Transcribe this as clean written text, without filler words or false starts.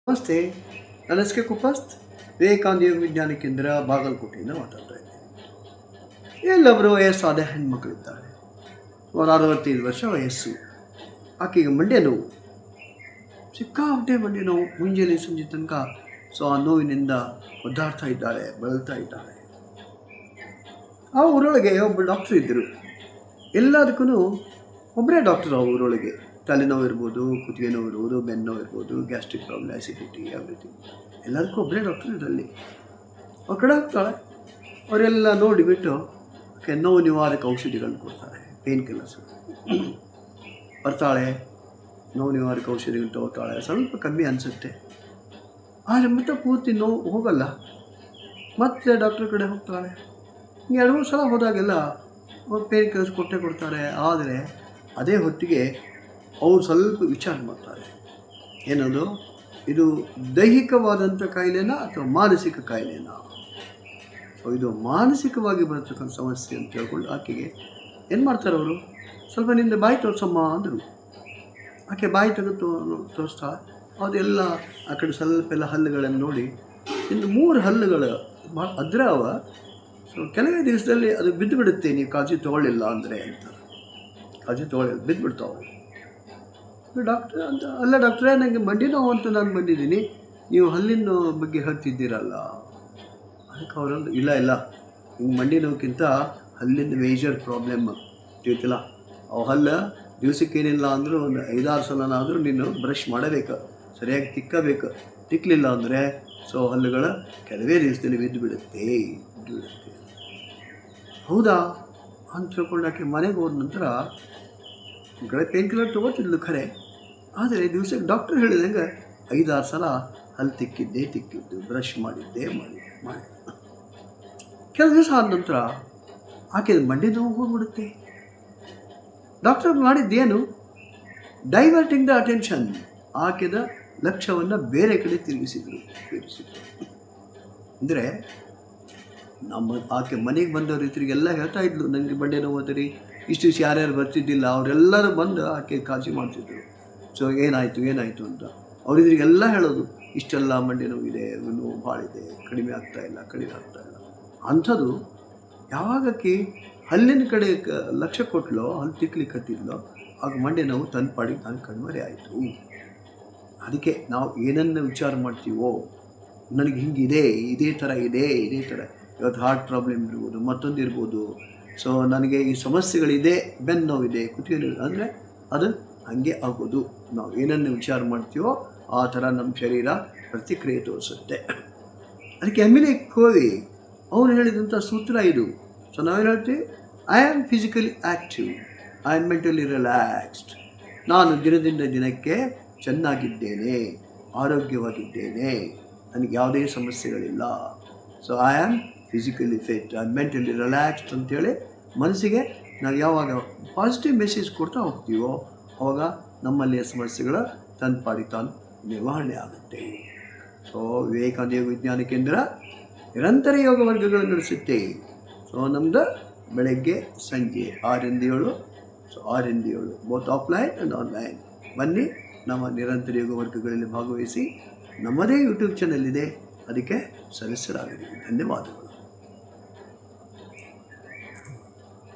ನಮಸ್ತೆ. ನನ್ನ ಹೆಸರು ಕುಪಸ್ತ್. ವಿವೇಕಾನಂದ ಯೋಗ ವಿಜ್ಞಾನ ಕೇಂದ್ರ ಬಾಗಲಕೋಟೆಯಿಂದ ಮಾತಾಡ್ತಾ ಇದ್ದೀನಿ. ಎಲ್ಲೊಬ್ಬರು ವಯಸ್ಸಾದ ಹೆಣ್ಮಕ್ಳಿದ್ದಾರೆ. ಸುಮಾರು 65 ವರ್ಷ ವಯಸ್ಸು. ಆಕೆಗೆ ಮಂಡ್ಯ ನೋವು, ಸಿಕ್ಕಾಪಟ್ಟೆ ಮಂಡ್ಯ ನೋವು, ಮುಂಜಾನೆ ಸಂಜೆ ತನಕ. ಸೊ ಆ ನೋವಿನಿಂದ ಒದ್ದಾಡ್ತಾ ಇದ್ದಾಳೆ, ಬಳಲ್ತಾ ಇದ್ದಾಳೆ. ಆ ಊರೊಳಗೆ ಒಬ್ಬ ಡಾಕ್ಟ್ರು ಇದ್ದರು. ಎಲ್ಲದಕ್ಕೂ ಒಬ್ಬರೇ ಡಾಕ್ಟರ್. ಆ ಊರೊಳಗೆ ತಲೆನೋವು ಇರ್ಬೋದು, ಕುತ್ತಿಗೆ ನೋವು ಇರ್ಬೋದು, ಬೆನ್ನೋವು ಇರ್ಬೋದು, ಗ್ಯಾಸ್ಟ್ರಿಕ್ ಪ್ರಾಬ್ಲಮ್, ಆ್ಯಸಿಡಿಟಿ, ಎವ್ರಿಥಿಂಗ್. ಎಲ್ಲದಕ್ಕೂ ಒಬ್ಬರೇ ಡಾಕ್ಟರ್ ಇದರಲ್ಲಿ. ಅವ್ರ ಕಡೆ ಹೋಗ್ತಾಳೆ. ಅವರೆಲ್ಲ ನೋಡಿಬಿಟ್ಟು ನೋವು ನಿವಾರಕ ಔಷಧಿಗಳನ್ನು ಕೊಡ್ತಾರೆ, ಪೇನ್ ಕಿಲ್ಲರ್ಸ್. ಬರ್ತಾಳೆ, ನೋವು ನಿವಾರಕ ಔಷಧಿಗಳು ತಗೋತಾಳೆ. ಸ್ವಲ್ಪ ಕಮ್ಮಿ ಅನಿಸುತ್ತೆ, ಆದರೆ ಮತ್ತೆ ಪೂರ್ತಿ ನೋವು ಹೋಗಲ್ಲ. ಮತ್ತೆ ಡಾಕ್ಟ್ರ್ ಕಡೆ ಹೋಗ್ತಾಳೆ. 2-3 ಸಲ ಹೋದಾಗೆಲ್ಲ ಪೇನ್ ಕಿಲ್ಲರ್ಸ್ ಕೊಡ್ತಾರೆ. ಆದರೆ ಅದೇ ಹೊತ್ತಿಗೆ ಅವರು ಸ್ವಲ್ಪ ವಿಚಾರ ಮಾಡ್ತಾರೆ, ಏನದು ಇದು ದೈಹಿಕವಾದಂಥ ಕಾಯಿಲೆನಾ ಅಥವಾ ಮಾನಸಿಕ ಕಾಯಿಲೆನಾ? ಸೊ ಇದು ಮಾನಸಿಕವಾಗಿ ಬರತಕ್ಕಂಥ ಸಮಸ್ಯೆ ಅಂತ ಹೇಳ್ಕೊಂಡು ಆಕೆಗೆ ಏನು ಮಾಡ್ತಾರೆ ಅವರು, ಸ್ವಲ್ಪ ನಿಂದ ಬಾಯಿ ತೋರಿಸಮ್ಮ ಅಂದರು. ಆಕೆ ಬಾಯಿ ತೆಗೆದು ತೋರಿಸ್ತಾಳೆ. ಅದೆಲ್ಲ ಆ ಕಡೆ ಸ್ವಲ್ಪ ಎಲ್ಲ ಹಲ್ಲುಗಳನ್ನು ನೋಡಿ, ಇನ್ನು 3 ಹಲ್ಲುಗಳು ಭಾಳ ಅದ್ರಾವ. ಸೊ ಕೆಲವೇ ದಿವಸದಲ್ಲಿ ಅದು ಬಿದ್ದು ಬಿಡುತ್ತೆ, ನೀವು ಕಾಳಜಿ ತೊಗೊಳ್ಳಿಲ್ಲ ಅಂದರೆ ಅಂತ. ಕಾಳಜಿ ತೊಗೊಳ್ಳಿಲ್ಲ, ಬಿದ್ದುಬಿಡ್ತಾವೆ. ಡಾಕ್ಟ್ರ್ ಅಂತ, ಅಲ್ಲ ಡಾಕ್ಟ್ರೇ, ನನಗೆ ಮಂಡಿ ನೋವು ಅಂತ ನಾನು ಬಂದಿದ್ದೀನಿ, ನೀವು ಹಲ್ಲಿನ ಬಗ್ಗೆ ಹೇಳ್ತಿದ್ದೀರಲ್ಲ. ಅದಕ್ಕೆ ಅವರೊಂದು ಇಲ್ಲ ಹಿಂಗೆ ಮಂಡಿ ನೋವುಕ್ಕಿಂತ ಹಲ್ಲಿನ ಮೇಜರ್ ಪ್ರಾಬ್ಲಮ್ ತಿಳಿತಿಲ್ಲ. ಅವು ಹಲ್ಲು ದಿವಸಕ್ಕೇನಿಲ್ಲ ಅಂದರೂ ಒಂದು 5-6 ಸಲನಾದರೂ ನೀನು ಬ್ರಷ್ ಮಾಡಬೇಕು, ಸರಿಯಾಗಿ ತಿಕ್ಕಬೇಕು. ತಿಕ್ಕಲಿಲ್ಲ ಅಂದರೆ ಸೊ ಹಲ್ಲುಗಳ ಕೆಲವೇ ದಿವಸದಲ್ಲಿ ಬಿದ್ದು ಬಿಡುತ್ತೆ. ಹೌದಾ ಅಂತ ತಿಳ್ಕೊಂಡು ಆಕೆ ಮನೆಗೆ ಹೋದ ನಂತರ ಪೇನ್ ಕಿಲ್ಲರ್ ತೊಗೋತಿದ್ಲು ಖರೆ, ಆದರೆ ದಿವಸಕ್ಕೆ ಡಾಕ್ಟ್ರ್ ಹೇಳಿದಂಗೆ 5-6 ಸಲ ಹಲ್ಲು ತಿಕ್ಕಿದ್ದು, ಬ್ರಷ್ ಮಾಡಿದ್ದೆ. ಕೆಲವು ದಿವಸ ಆದ ನಂತರ ಆಕೆ ಮಂಡಿ ನೋವು ಹೋಗ್ಬಿಡುತ್ತೆ. ಡಾಕ್ಟರ್ ಮಾಡಿದ್ದೇನು, ಡೈವರ್ಟಿಂಗ್ ದ ಅಟೆನ್ಷನ್. ಆಕೆದ ಲಕ್ಷ್ಯವನ್ನು ಬೇರೆ ಕಡೆ ತಿರುಗಿಸಿದ್ರು. ಅಂದರೆ ಆಕೆ ಮನೆಗೆ ಬಂದವ್ರ ಇದ್ರಿಗೆಲ್ಲ ಹೇಳ್ತಾ ಇದ್ಲು, ನನಗೆ ಮಂಡಿ ನೋವು ಅದರಿ, ಇಷ್ಟು ಯಾರ್ಯಾರು ಬರ್ತಿದ್ದಿಲ್ಲ ಅವರೆಲ್ಲರೂ ಬಂದು ಆಕೆ ಕಾಳಜಿ ಮಾಡ್ತಿದ್ರು. ಸೊ ಏನಾಯಿತು ಅಂತ ಅವರಿದ್ರಿಗೆಲ್ಲ ಹೇಳೋದು, ಇಷ್ಟೆಲ್ಲ ಮಂಡಿ ನೋವಿದೆ, ನೋವು ಭಾಳಿದೆ, ಕಡಿಮೆ ಆಗ್ತಾಯಿಲ್ಲ. ಅಂಥದ್ದು ಯಾವಾಗಕ್ಕೆ ಹಲ್ಲಿನ ಕಡೆ ಲಕ್ಷ್ಯ ಕೊಟ್ಟಲೋ, ಹಲ್ಲು ತಿಕ್ಲಿಕ್ಕೆ ಹತ್ತಿದ್ಲೋ, ಆಗ ಮಂಡಿ ನೋವು ತನ್ನ ಪಾಡಿಗೆ ತಾನು ಕಣ್ಮರೆ ಆಯಿತು. ಅದಕ್ಕೆ ನಾವು ಏನನ್ನು ವಿಚಾರ ಮಾಡ್ತೀವೋ, ನನಗೆ ಹಿಂಗಿದೆ, ಇದೇ ಥರ ಇವತ್ತು ಹಾರ್ಟ್ ಪ್ರಾಬ್ಲಮ್ ಇರ್ಬೋದು, ಮತ್ತೊಂದು ಇರ್ಬೋದು. ಸೊ ನನಗೆ ಈ ಸಮಸ್ಯೆಗಳಿದೆ, ಬೆನ್ನು ನೋವಿದೆ, ಕುತ್ತಿಗೆ ನೋವು, ಅಂದರೆ ಅದು ಹಾಗೆ ಆಗೋದು. ನಾವು ಏನನ್ನು ವಿಚಾರ ಮಾಡ್ತೀವೋ ಆ ಥರ ನಮ್ಮ ಶರೀರ ಪ್ರತಿಕ್ರಿಯೆ ತೋರಿಸುತ್ತೆ. ಅದಕ್ಕೆ ಎಮಿಲಿ ಕೋವಿ ಅವನು ಹೇಳಿದಂಥ ಸೂತ್ರ ಇದು. ಸೊ ನಾವೇನು ಹೇಳ್ತೀವಿ, I am physically active, I am mentally relaxed. ನಾನು ದಿನದಿಂದ ದಿನಕ್ಕೆ ಚೆನ್ನಾಗಿದ್ದೇನೆ, ಆರೋಗ್ಯವಾಗಿದ್ದೇನೆ, ನನಗೆ ಯಾವುದೇ ಸಮಸ್ಯೆಗಳಿಲ್ಲ. So I am physically fit, I am mentally relaxed ಅಂತೇಳಿ ಮನಸ್ಸಿಗೆ ನಾವು ಯಾವಾಗ ಪಾಸಿಟಿವ್ ಮೆಸೇಜ್ ಕೊಡ್ತಾ ಹೋಗ್ತೀವೋ ಆವಾಗ ನಮ್ಮಲ್ಲಿಯ ಸಮಸ್ಯೆಗಳ ತನ್ನ ಪಾಡಿಗೆ ತಾನು ನಿರ್ವಹಣೆ ಆಗುತ್ತೆ. ಸೊ ವಿವೇಕಾನಂದ ಯೋಗ ವಿಜ್ಞಾನ ಕೇಂದ್ರ ನಿರಂತರ ಯೋಗ ವರ್ಗಗಳನ್ನು ನಡೆಸುತ್ತೆ. ಸೊ ನಮ್ಮದು ಬೆಳಗ್ಗೆ ಸಂಜೆ 6ರಿಂದ 7. ಸೊ 6ರಿಂದ 7 ಬೋತ್ ಆಫ್ಲೈನ್ ಆ್ಯಂಡ್ ಆನ್ಲೈನ್. ಬನ್ನಿ, ನಮ್ಮ ನಿರಂತರ ಯೋಗ ವರ್ಗಗಳಲ್ಲಿ ಭಾಗವಹಿಸಿ. ನಮ್ಮದೇ ಯೂಟ್ಯೂಬ್ ಚಾನಲ್ ಇದೆ, ಅದಕ್ಕೆ ಸದಸ್ಯರಾಗಿರಿ. ಧನ್ಯವಾದಗಳು.